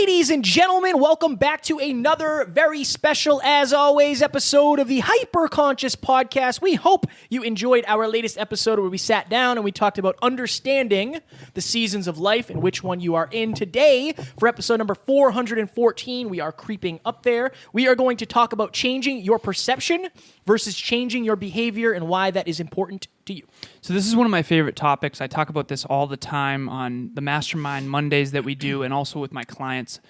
Ladies and gentlemen, welcome back to another very special, as always, episode of the Hyperconscious Podcast. We hope you enjoyed our latest episode where we sat down and we talked about understanding the seasons of life and which one you are in. Today, for episode number 414, we are creeping up there. We are going to talk about changing your perception versus changing your behavior and why that is important to you. So this is one of my favorite topics. I talk about this all the time on the Mastermind Mondays that we do and also with my clients.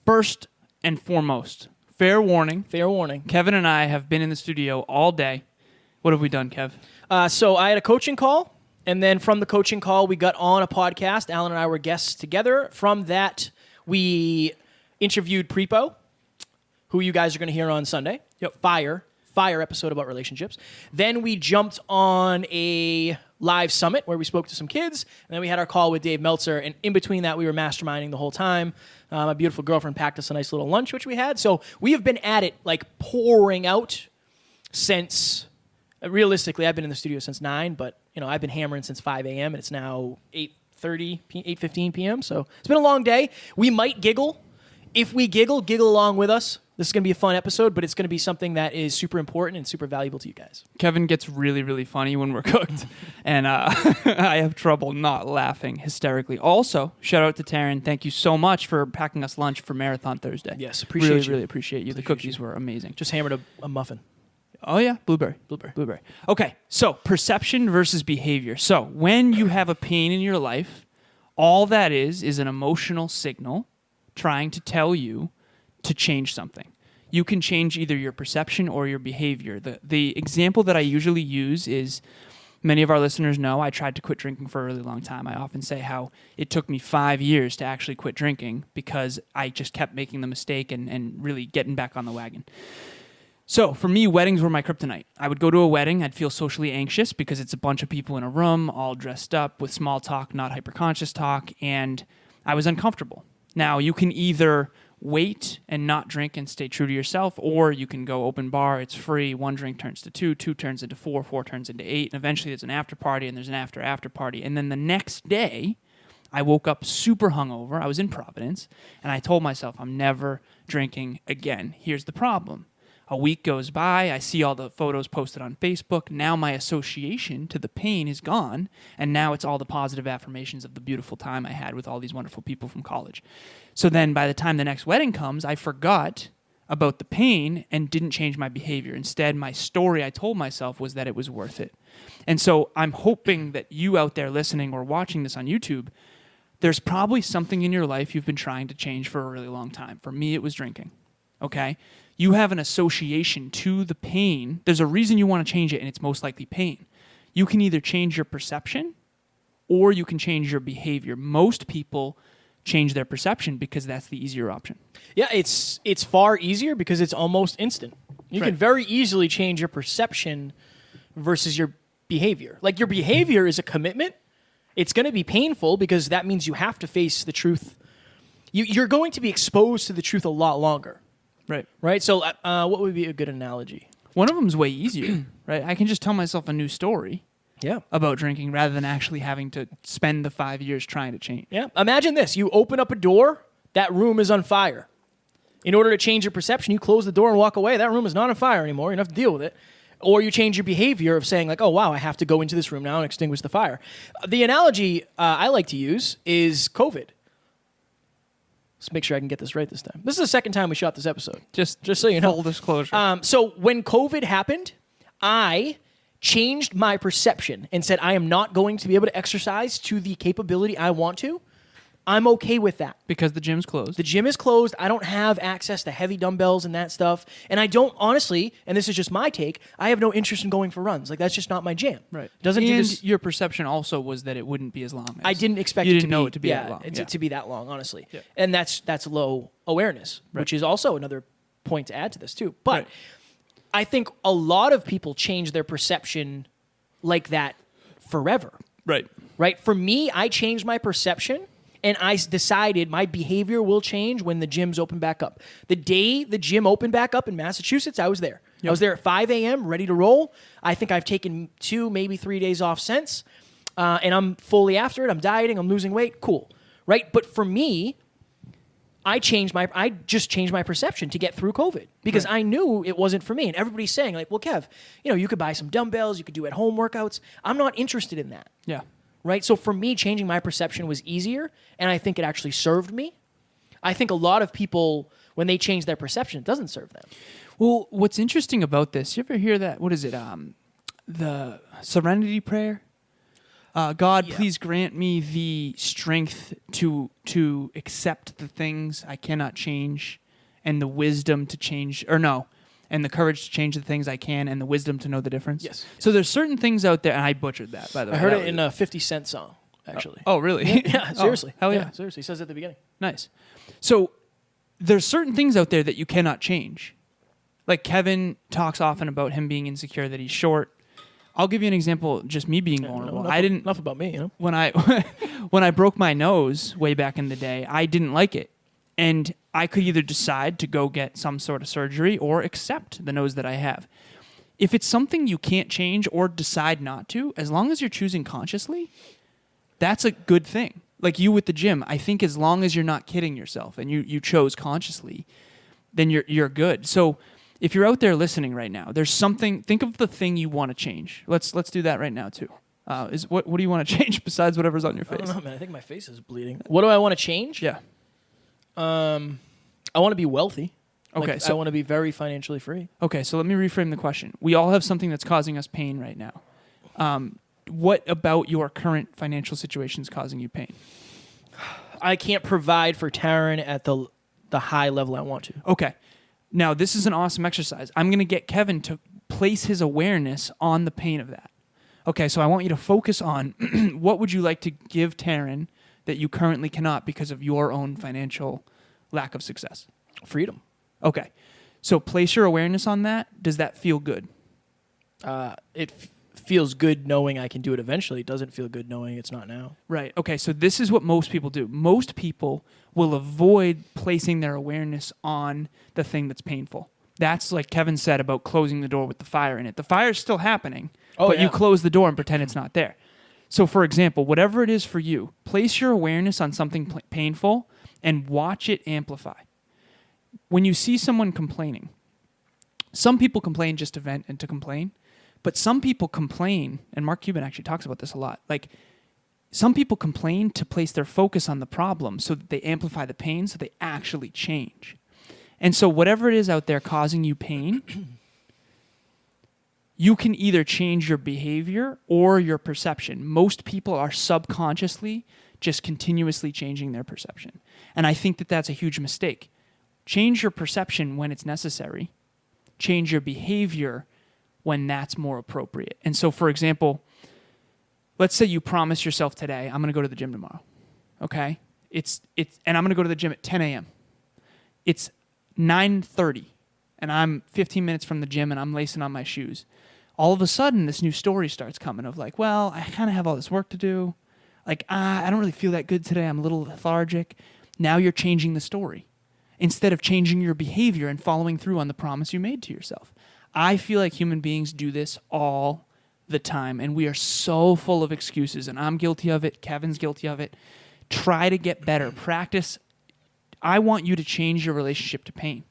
First and foremost, fair warning. Fair warning. Kevin and I have been in the studio all day. What have we done, Kev? So I had a coaching call, and then from the coaching call, we got on a podcast. Alan and I were guests together. From that, we interviewed Prepo, who you guys are going to hear on Sunday. Yep. Fire episode about relationships. Then we jumped on a live summit where we spoke to some kids, and then we had our call with Dave Meltzer, and in between that, we were masterminding the whole time. My beautiful girlfriend packed us a nice little lunch, which we had. So we have been at it, like, pouring out since, realistically, I've been in the studio since 9, but, you know, I've been hammering since 5 a.m., and it's now 8:15 p.m., so it's been a long day. We might giggle. If we giggle along with us. This is going to be a fun episode, but it's going to be something that is super important and super valuable to you guys. Kevin gets really, really funny when we're cooked, and I have trouble not laughing hysterically. Also, shout out to Taryn. Thank you so much for packing us lunch for Marathon Thursday. Yes, appreciate you. Really appreciate you. The cookies were amazing. Just hammered a muffin. Oh, yeah, blueberry. Okay, so perception versus behavior. So when you have a pain in your life, all that is an emotional signal trying to tell you to change something. You can change either your perception or your behavior. The example that I usually use is, many of our listeners know I tried to quit drinking for a really long time. I often say how it took me 5 years to actually quit drinking because I just kept making the mistake and really getting back on the wagon. So for me, weddings were my kryptonite. I would go to a wedding, I'd feel socially anxious because it's a bunch of people in a room, all dressed up with small talk, not hyperconscious talk, and I was uncomfortable. Now, you can either wait and not drink and stay true to yourself, or you can go open bar, it's free, 1 drink turns to 2, 2 turns into 4, 4 turns into 8, and eventually there's an after party and there's an after party. And then the next day, I woke up super hungover, I was in Providence, and I told myself, I'm never drinking again. Here's the problem. A week goes by, I see all the photos posted on Facebook, now my association to the pain is gone, and now it's all the positive affirmations of the beautiful time I had with all these wonderful people from college. So then by the time the next wedding comes, I forgot about the pain and didn't change my behavior. Instead, my story I told myself was that it was worth it. And so I'm hoping that you out there listening or watching this on YouTube, there's probably something in your life you've been trying to change for a really long time. For me, it was drinking, okay? You have an association to the pain. There's a reason you want to change it, and it's most likely pain. You can either change your perception or you can change your behavior. Most people change their perception because that's the easier option. Yeah, it's far easier because it's almost instant. You can very easily change your perception versus your behavior. Like, your behavior is a commitment. It's going to be painful because that means you have to face the truth. You're going to be exposed to the truth a lot longer. Right. So what would be a good analogy? One of them is way easier, right? I can just tell myself a new story about drinking rather than actually having to spend the 5 years trying to change. Yeah. Imagine this. You open up a door, that room is on fire. In order to change your perception, you close the door and walk away. That room is not on fire anymore. You don't have to deal with it. Or you change your behavior of saying, like, oh, wow, I have to go into this room now and extinguish the fire. The analogy I like to use is COVID. Let's make sure I can get this right this time. This is the second time we shot this episode. Just so you know. Full disclosure. So when COVID happened, I changed my perception and said I am not going to be able to exercise to the capability I want to. I'm okay with that. Because the gym's closed. The gym is closed. I don't have access to heavy dumbbells and that stuff. And I don't, honestly, and this is just my take, I have no interest in going for runs. Like, that's just not my jam. Right. And your perception also was that it wouldn't be as long. I didn't expect it to to know it to be that long. To be that long, honestly. Yeah. And that's low awareness, which is also another point to add to this too. But I think a lot of people change their perception like that forever. Right. For me, I changed my perception. And I decided my behavior will change when the gyms open back up. The day the gym opened back up in Massachusetts, I was there. Yep. I was there at 5 a.m., ready to roll. I think I've taken 2, maybe 3 days off since. And I'm fully after it. I'm dieting. I'm losing weight. Cool. Right? But for me, I just changed my perception to get through COVID because I knew it wasn't for me. And everybody's saying like, well, Kev, you could buy some dumbbells, you could do at home workouts. I'm not interested in that. Yeah. Right. So for me, changing my perception was easier. And I think it actually served me. I think a lot of people, when they change their perception, it doesn't serve them. Well, what's interesting about this, you ever hear that? What is it? The Serenity prayer? God, please grant me the strength to accept the things I cannot change, and the wisdom to change, and the courage to change the things I can, and the wisdom to know the difference. Yes. So there's certain things out there, and I butchered that, by the way. I heard it in a 50 Cent song, actually. Oh, really? Yeah, seriously. Oh, hell yeah. Seriously. He says it at the beginning. Nice. So there's certain things out there that you cannot change. Like Kevin talks often about him being insecure, that he's short. I'll give you an example, just me being vulnerable. Enough about me, When I broke my nose way back in the day, I didn't like it. And I could either decide to go get some sort of surgery or accept the nose that I have. If it's something you can't change or decide not to, as long as you're choosing consciously, that's a good thing. Like you with the gym, I think as long as you're not kidding yourself and you chose consciously, then you're good. So if you're out there listening right now, there's something. Think of the thing you want to change. Let's do that right now too. What do you want to change besides whatever's on your face? I don't know, man. I think my face is bleeding. What do I want to change? Yeah. I want to be wealthy. Okay, I want to be very financially free. Okay, so let me reframe the question. We all have something that's causing us pain right now. What about your current financial situation is causing you pain? I can't provide for Taryn at the high level I want to. Okay. Now, this is an awesome exercise. I'm going to get Kevin to place his awareness on the pain of that. Okay, so I want you to focus on what would you like to give Taryn that you currently cannot because of your own financial lack of success? Freedom. Okay. So place your awareness on that. Does that feel good? It feels good knowing I can do it eventually. It doesn't feel good knowing it's not now. Right. Okay, so this is what most people do. Most people will avoid placing their awareness on the thing that's painful. That's like Kevin said about closing the door with the fire in it. The fire's still happening, but you close the door and pretend it's not there. So for example, whatever it is for you, place your awareness on something painful and watch it amplify. When you see someone complaining, some people complain just to vent and to complain, but some people complain, and Mark Cuban actually talks about this a lot, like some people complain to place their focus on the problem so that they amplify the pain so they actually change. And so whatever it is out there causing you pain, you can either change your behavior or your perception. Most people are subconsciously just continuously changing their perception. And I think that that's a huge mistake. Change your perception when it's necessary. Change your behavior when that's more appropriate. And so, for example, let's say you promise yourself today, I'm going to go to the gym tomorrow. Okay? And I'm going to go to the gym at 10 a.m. It's 9:30, and I'm 15 minutes from the gym, and I'm lacing on my shoes. All of a sudden, this new story starts coming of like, well, I kind of have all this work to do. Like, I don't really feel that good today. I'm a little lethargic. Now you're changing the story instead of changing your behavior and following through on the promise you made to yourself. I feel like human beings do this all the time, and we are so full of excuses, and I'm guilty of it. Kevin's guilty of it. Try to get better. Practice. I want you to change your relationship to pain.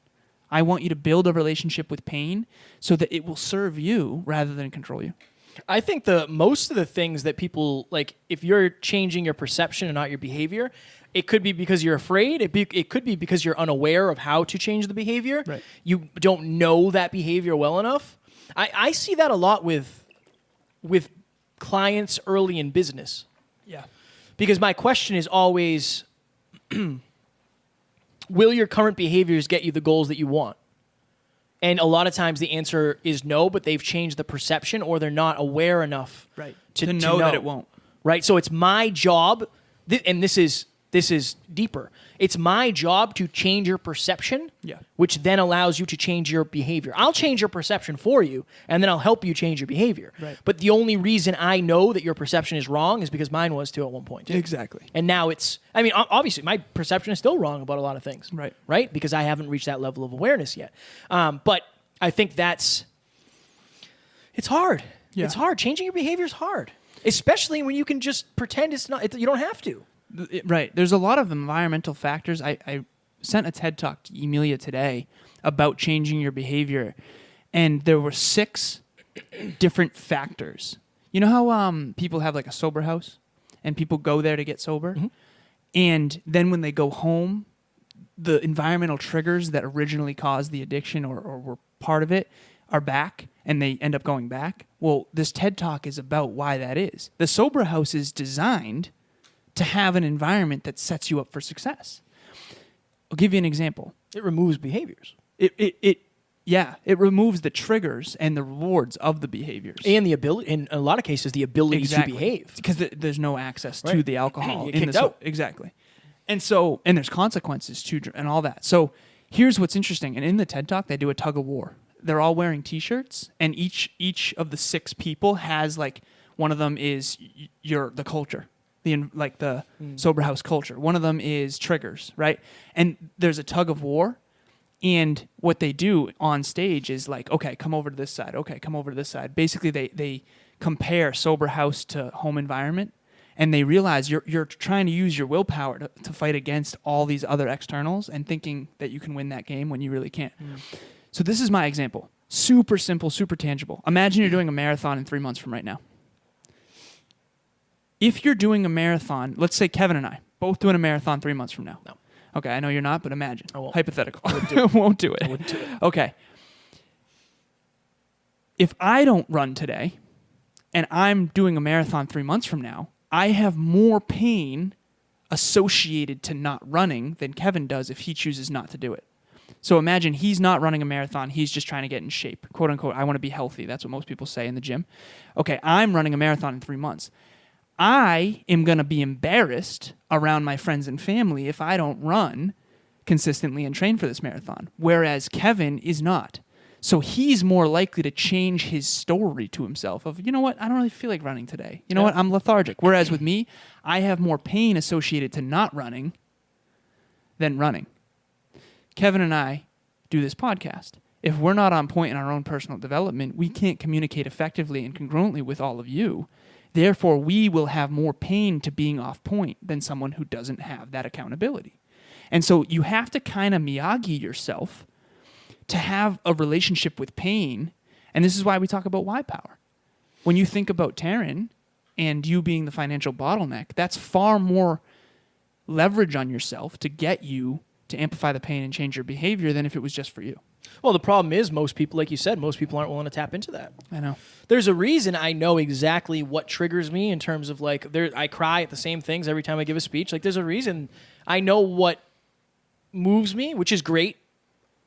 I want you to build a relationship with pain so that it will serve you rather than control you. I think most of the things that people, like, if you're changing your perception and not your behavior, it could be because you're afraid. It could be because you're unaware of how to change the behavior. Right. You don't know that behavior well enough. I see that a lot with clients early in business. Yeah. Because my question is always, will your current behaviors get you the goals that you want? And a lot of times the answer is no, but they've changed the perception or they're not aware enough to know that it won't. Right? So it's my job, and this is deeper. It's my job to change your perception, which then allows you to change your behavior. I'll change your perception for you, and then I'll help you change your behavior. Right. But the only reason I know that your perception is wrong is because mine was too at one point. Exactly. And now obviously my perception is still wrong about a lot of things. Right. Right? Because I haven't reached that level of awareness yet. But I think it's hard. Yeah. It's hard. Changing your behavior is hard, especially when you can just pretend it's not. You don't have to. Right. There's a lot of environmental factors. I sent a TED Talk to Emilia today about changing your behavior, and there were 6 different factors. You know how people have like a sober house, and people go there to get sober, and then when they go home, the environmental triggers that originally caused the addiction or were part of it are back, and they end up going back. Well, this TED Talk is about why that is. The sober house is designed to have an environment that sets you up for success. I'll give you an example. It removes behaviors. It removes the triggers and the rewards of the behaviors. And the ability, in a lot of cases, the ability to behave. Because there's no access to Right. the alcohol. You get kicked out. Exactly. And there's consequences too, and all that. So here's what's interesting. And in the TED Talk, they do a tug of war. They're all wearing T-shirts, and each of the 6 people has like, one of them is the culture, the sober house culture. One of them is triggers, right? And there's a tug of war, and what they do on stage is like, okay, come over to this side. Okay, come over to this side. Basically, they compare sober house to home environment, and they realize you're trying to use your willpower to fight against all these other externals and thinking that you can win that game when you really can't. So this is my example. Super simple, super tangible. Imagine you're doing a marathon in 3 months from right now. If you're doing a marathon, let's say Kevin and I, both doing a marathon 3 months from now. No. Okay, I know you're not, but imagine. I won't. Hypothetical. I wouldn't do it. Won't do it. I wouldn't do it. Okay. If I don't run today and I'm doing a marathon 3 months from now, I have more pain associated to not running than Kevin does if he chooses not to do it. So imagine he's not running a marathon. He's just trying to get in shape. Quote unquote, I want to be healthy. That's what most people say in the gym. Okay, I'm running a marathon in 3 months. I am going to be embarrassed around my friends and family if I don't run consistently and train for this marathon, whereas Kevin is not. So he's more likely to change his story to himself of, you know what, I don't really feel like running today. You know what, I'm lethargic. Whereas with me, I have more pain associated to not running than running. Kevin and I do this podcast. If we're not on point in our own personal development, we can't communicate effectively and congruently with all of you. Therefore, we will have more pain to being off point than someone who doesn't have that accountability. And so you have to kind of Miyagi yourself to have a relationship with pain. And this is why we talk about why power. When you think about Taryn and you being the financial bottleneck, that's far more leverage on yourself to get you to amplify the pain and change your behavior than if it was just for you. Well, the problem is most people, like you said, most people aren't willing to tap into that. I know. There's a reason I know exactly what triggers me in terms of like, I cry at the same things every time I give a speech. Like there's a reason I know what moves me, which is great,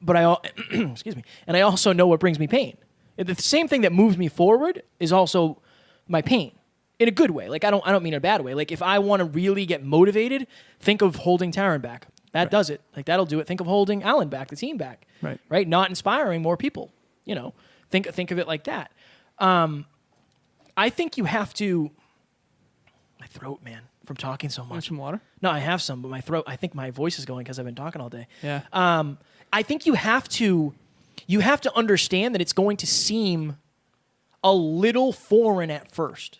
but excuse me, and I also know what brings me pain. The same thing that moves me forward is also my pain in a good way. Like I don't mean in a bad way. Like if I want to really get motivated, think of holding Taryn back. That does it. Like that'll do it. Think of holding Alan back, the team back. Right. Not inspiring more people. You know, think of it like that. I think you have to. My throat, man, from talking so much. Want some water? No, I have some, but my throat. I think my voice is going because I've been talking all day. Yeah. I think you have to understand that it's going to seem a little foreign at first.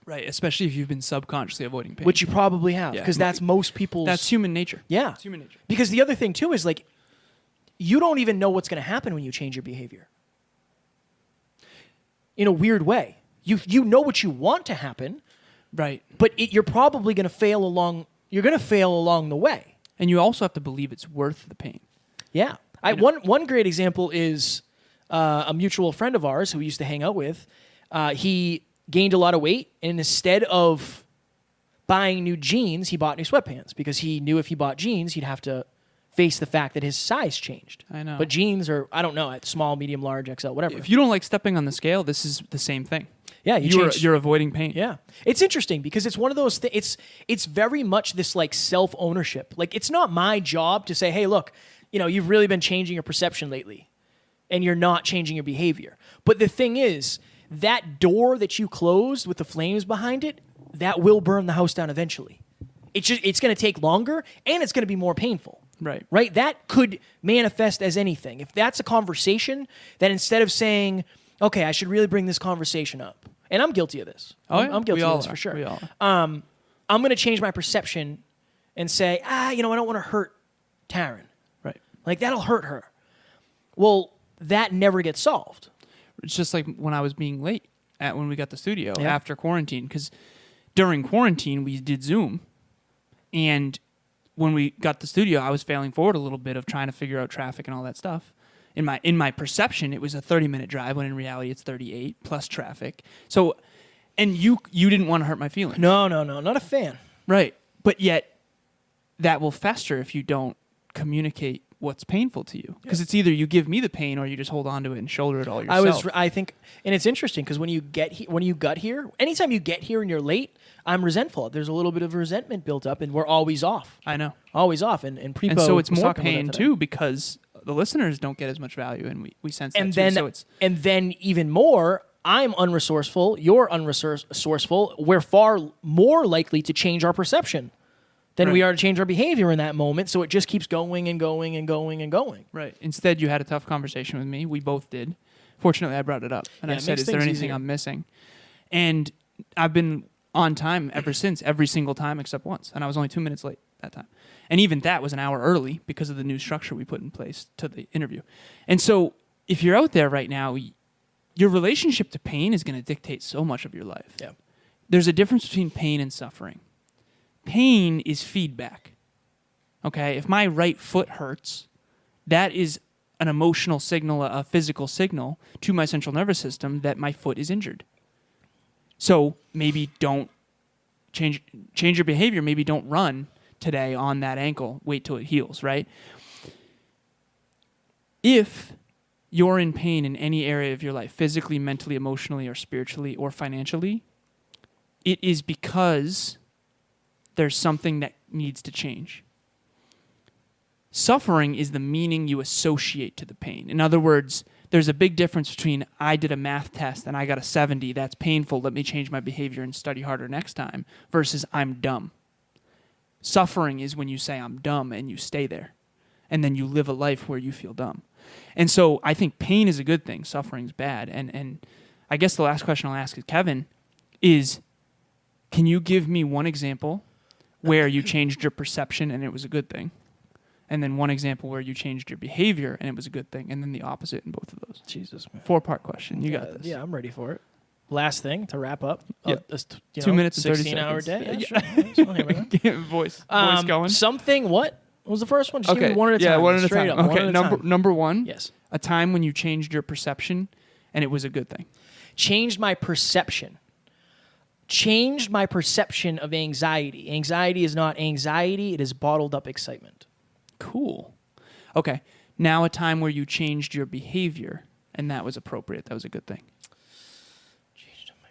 Right, especially if you've been subconsciously avoiding pain. Which you probably have, Yeah. because that's most people's... That's human nature. Yeah. It's human nature. Because the other thing, too, is like, you don't even know what's going to happen when you change your behavior. In a weird way. You know what you want to happen, Right. but you're probably going to fail along... You're going to fail along the way. And you also have to believe it's worth the pain. Yeah. One great example is a mutual friend of ours who we used to hang out with. He gained a lot of weight, and instead of buying new jeans, he bought new sweatpants because he knew if he bought jeans, he'd have to face the fact that his size changed. I know. But jeans are, I don't know, at small, medium, large, XL, whatever. If you don't like stepping on the scale, this is the same thing. Yeah, You're avoiding pain. Yeah. It's interesting because it's one of those things, it's very much this like self-ownership. Like it's not my job to say, hey, look, you know, you've really been changing your perception lately and you're not changing your behavior. But the thing is, that door that you closed with the flames behind it, that will burn the house down eventually. It's going to take longer and it's going to be more painful. Right. Right? That could manifest as anything. If that's a conversation, that instead of saying, okay, I should really bring this conversation up. And I'm guilty of this. I'm guilty of this for sure. We all are. I'm going to change my perception and say, I don't want to hurt Taryn. Right. Like, that'll hurt her. Well, that never gets solved. It's just like when I was being late when we got the studio Yeah. after quarantine, because during quarantine we did Zoom, and when we got the studio, I was failing forward a little bit of trying to figure out traffic and all that stuff. In my perception, it was a 30-minute drive, when in reality it's 38 plus traffic. So, and you didn't want to hurt my feelings. No, not a fan. Right. But yet that will fester if you don't communicate what's painful to you. Because it's either you give me the pain or you just hold on to it and shoulder it all yourself. I think, and it's interesting because when you got here, anytime you get here and you're late, I'm resentful. There's a little bit of resentment built up, and we're always off. I know. Always off. And Prepo And so it's was more talking about pain that today. too, because the listeners don't get as much value, and we sense that And too. then, So it's and then even more, I'm unresourceful. You're unresourceful. We're far more likely to change our perception than we Right. are to change our behavior in that moment. So it just keeps going and going and going and going. right. Instead, you had a tough conversation with me. We both did. Fortunately, I brought it up, and Yeah, I it said, makes "Is there things anything easier. I'm missing?" And I've been on time ever since, every single time except once, and I was only 2 minutes late that time. And even that was an hour early because of the new structure we put in place to the interview. And so, if you're out there right now, your relationship to pain is going to dictate so much of your life. Yeah. There's a difference between pain and suffering. Pain is feedback. Okay? If my right foot hurts, that is an emotional signal, a physical signal to my central nervous system that my foot is injured. So maybe don't change your behavior. Maybe don't run today on that ankle. Wait till it heals, right? If you're in pain in any area of your life, physically, mentally, emotionally, or spiritually, or financially, it is because there's something that needs to change. Suffering is the meaning you associate to the pain. In other words, there's a big difference between I did a math test and I got a 70, that's painful, let me change my behavior and study harder next time, versus I'm dumb. Suffering is when you say I'm dumb and you stay there, and then you live a life where you feel dumb. And so I think pain is a good thing, suffering's bad. And I guess the last question I'll ask is, Kevin, is can you give me one example where you changed your perception and it was a good thing? And then one example where you changed your behavior and it was a good thing, and then the opposite in both of those. Jesus, man. 4-part question. You got this. Yeah, I'm ready for it. Last thing to wrap up. Yeah. 2 minutes and 30 16-hour seconds. day. Yeah, sure. I'll hear about that. voice going. Something. What was the first one? Just give Okay. me one at a Yeah, time. one at a Straight time. up. One Okay. at a time. Number one. Yes. A time when you changed your perception and it was a good thing. Changed my perception. Changed my perception of anxiety. Anxiety is not anxiety. It is bottled up excitement. Cool. Okay. Now a time where you changed your behavior and that was appropriate. That was a good thing. Changed my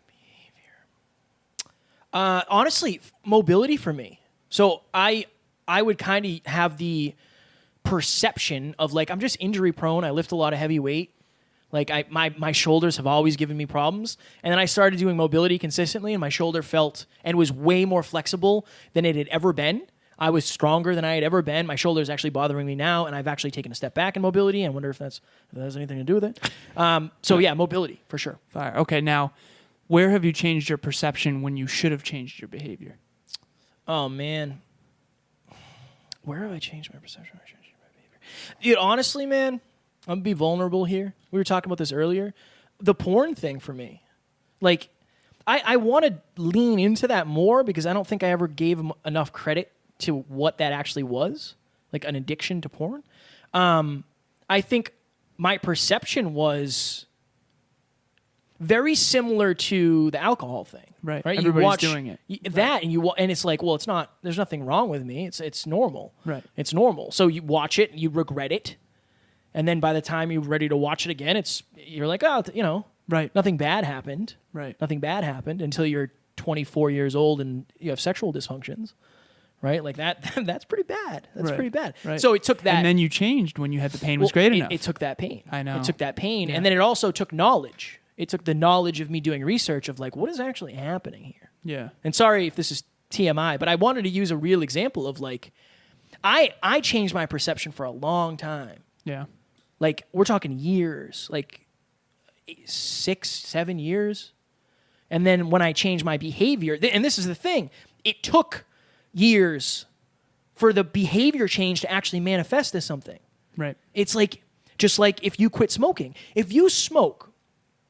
behavior. Honestly, mobility for me. So I would kind of have the perception of like I'm just injury prone. I lift a lot of heavy weight. Like my shoulders have always given me problems. And then I started doing mobility consistently, and my shoulder felt and was way more flexible than it had ever been. I was stronger than I had ever been. My shoulder is actually bothering me now, and I've actually taken a step back in mobility. I wonder if that has anything to do with it. So yeah, mobility for sure. Fire. Okay. Now, where have you changed your perception when you should have changed your behavior? Oh man, where have I changed my perception? Where have I changed my behavior? Dude, honestly, man, I'm gonna be vulnerable here. We were talking about this earlier. The porn thing for me, like, I want to lean into that more because I don't think I ever gave enough credit to what that actually was, like an addiction to porn. I think my perception was very similar to the alcohol thing. Right. Right. Everybody's you watch doing it. That and it's like, well, it's not. There's nothing wrong with me. It's normal. Right. It's normal. So you watch it, you regret it, and then by the time you're ready to watch it again, you're like, oh, Right. nothing bad happened. Right. Nothing bad happened until you're 24 years old and you have sexual dysfunctions. Right, like that. That's pretty bad. That's Right. pretty bad. Right. So it took that. And then you changed when you had the pain was well, great it, enough. It took that pain. I know. It took that pain, Yeah. and then it also took knowledge. It took the knowledge of me doing research of like what is actually happening here. Yeah. And sorry if this is TMI, but I wanted to use a real example of like, I changed my perception for a long time. Yeah. Like we're talking years, like 6-7 years, and then when I changed my behavior, and this is the thing, it took years for the behavior change to actually manifest as something. Right. It's like, just like if you quit smoking. If you smoke,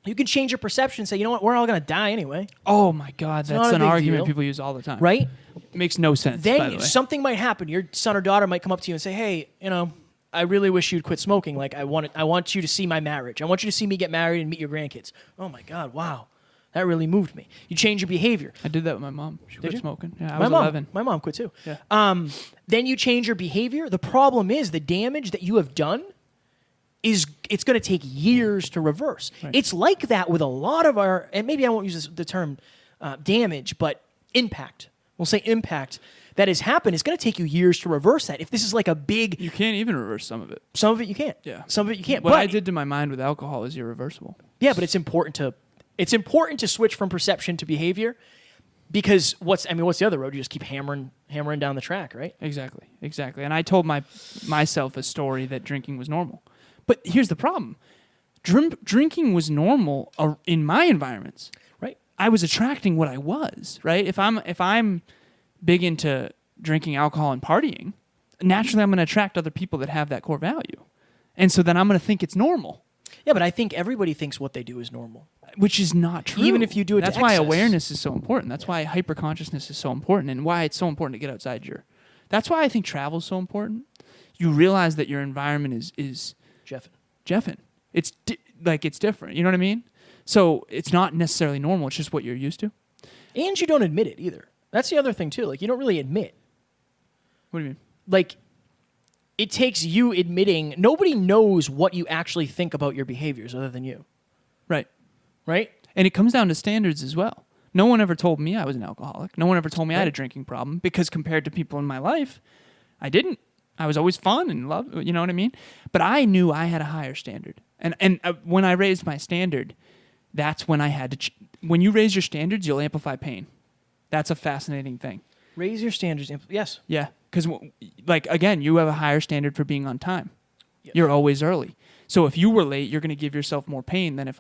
you can change your perception and say, you know what, we're all going to die anyway. Oh my God, that's not a an big argument deal. people use all the time. Right? It makes no sense, by the Then way. something might happen. Your son or daughter might come up to you and say, hey, I really wish you'd quit smoking. Like, I want you to see my marriage. I want you to see me get married and meet your grandkids. Oh my God, wow. That really moved me. You change your behavior. I did that with my mom. She quit you? smoking. Yeah, I was 11. My mom quit too. Yeah. Then you change your behavior. The problem is the damage that you have done it's going to take years to reverse. Right. It's like that with a lot of our, and maybe I won't use the term damage, but impact. We'll say impact that has happened. It's going to take you years to reverse that. If this is like a big, You can't even reverse some of it. some of it you can't. Yeah. Some of it you can't. What but I did to my mind with alcohol is irreversible. Yeah, but it's important to switch from perception to behavior, because what's the other road? You just keep hammering down the track, right? Exactly. And I told myself a story that drinking was normal. But here's the problem. Drinking was normal in my environments. Right. I was attracting what I was, right? If I'm big into drinking alcohol and partying, naturally I'm going to attract other people that have that core value. And so then I'm going to think it's normal. Yeah, but I think everybody thinks what they do is normal. Which is not true. Even if you do it to That's why excess. awareness is so important. That's why hyper-consciousness is so important, and why it's so important to get outside That's why I think travel is so important. You realize that your environment is Jeffin. It's it's different. You know what I mean? So it's not necessarily normal. It's just what you're used to. And you don't admit it either. That's the other thing too. Like, you don't really admit. What do you mean? Like, it takes you admitting. Nobody knows what you actually think about your behaviors other than you. Right. Right? And it comes down to standards as well. No one ever told me I was an alcoholic. No one ever told me I had a Right. drinking problem, because compared to people in my life, I didn't. I was always fun and love, you know what I mean? But I knew I had a higher standard. And when I raised my standard, that's when I had to... when you raise your standards, you'll amplify pain. That's a fascinating thing. Raise your standards. Yes. Yeah. Because, again, you have a higher standard for being on time. Yes. You're always early. So if you were late, you're going to give yourself more pain than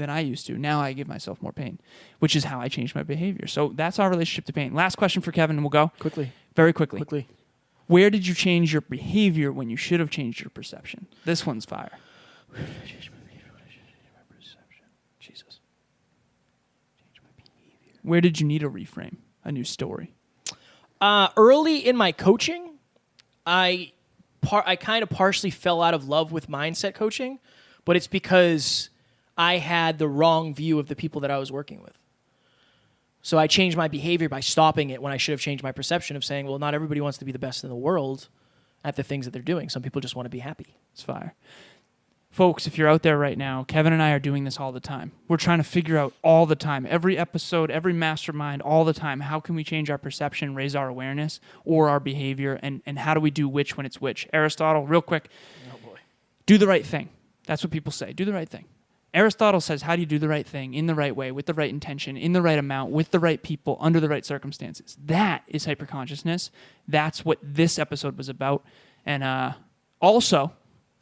I used to. Now I give myself more pain, which is how I changed my behavior. So that's our relationship to pain. Last question for Kevin, and we'll go. Very quickly. Where did you change your behavior when you should have changed your perception? This one's fire. Where did I change my behavior when I should have changed my perception? Jesus. Change my behavior. Where did you need a reframe, a new story? Early in my coaching, I kind of partially fell out of love with mindset coaching, but it's because I had the wrong view of the people that I was working with. So I changed my behavior by stopping it when I should have changed my perception of saying, well, not everybody wants to be the best in the world at the things that they're doing. Some people just want to be happy. It's fire. Folks, if you're out there right now, Kevin and I are doing this all the time. We're trying to figure out all the time, every episode, every mastermind, all the time, how can we change our perception, raise our awareness, or our behavior, and how do we do which when it's which? Aristotle, real quick, do the right thing. That's what people say, do the right thing. Aristotle says, how do you do the right thing in the right way, with the right intention, in the right amount, with the right people, under the right circumstances? That is hyperconsciousness. That's what this episode was about. And also,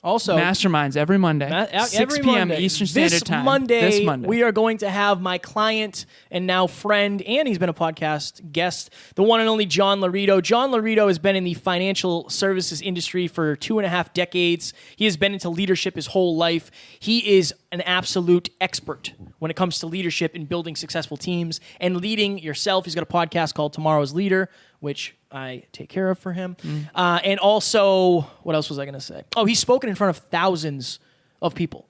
masterminds every Monday, 6 p.m. Eastern Standard Time. This Monday, we are going to have my client and now friend, and he's been a podcast guest, the one and only John Laredo. John Laredo has been in the financial services industry for 2.5 decades. He has been into leadership his whole life. He is an absolute expert when it comes to leadership and building successful teams and leading yourself. He's got a podcast called Tomorrow's Leader, which I take care of for him. And also, what else was I going to say? Oh, he's spoken in front of thousands of people.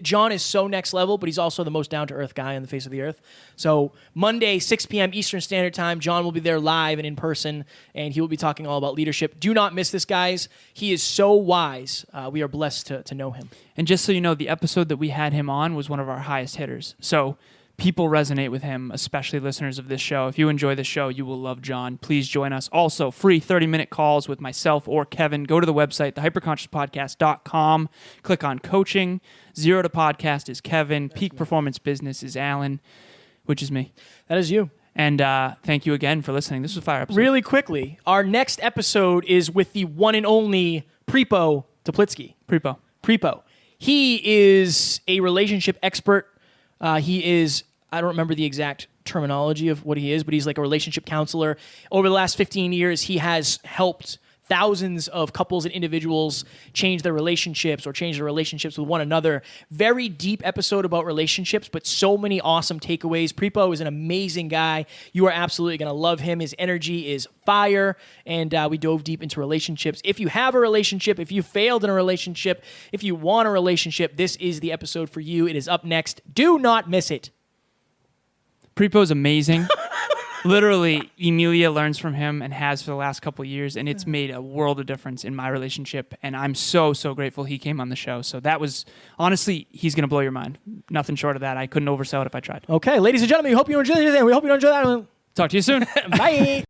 John is so next level, but he's also the most down-to-earth guy on the face of the earth. So Monday, 6 p.m. Eastern Standard Time, John will be there live and in person, and he will be talking all about leadership. Do not miss this, guys. He is so wise. We are blessed to know him. And just so you know, the episode that we had him on was one of our highest hitters. So people resonate with him, especially listeners of this show. If you enjoy the show, you will love John. Please join us. Also, free 30-minute calls with myself or Kevin. Go to the website, thehyperconsciouspodcast.com. Click on coaching. Zero to podcast is Kevin. Peak Performance Business is Alan, which is me. That is you. And thank you again for listening. This was a fire episode. Really quickly, our next episode is with the one and only Prepo Toplitsky. Prepo. He is a relationship expert. He is... I don't remember the exact terminology of what he is, but he's like a relationship counselor. Over the last 15 years, he has helped thousands of couples and individuals change their relationships or change their relationships with one another. Very deep episode about relationships, but so many awesome takeaways. Prepo is an amazing guy. You are absolutely going to love him. His energy is fire, and we dove deep into relationships. If you have a relationship, if you failed in a relationship, if you want a relationship, this is the episode for you. It is up next. Do not miss it. Prepo is amazing. Literally, Emilia learns from him and has for the last couple of years, and it's made a world of difference in my relationship, and I'm so, so grateful he came on the show. So that was, honestly, he's going to blow your mind. Nothing short of that. I couldn't oversell it if I tried. Okay, ladies and gentlemen, we hope you enjoyed it, and we hope you enjoyed that. Talk to you soon. Bye.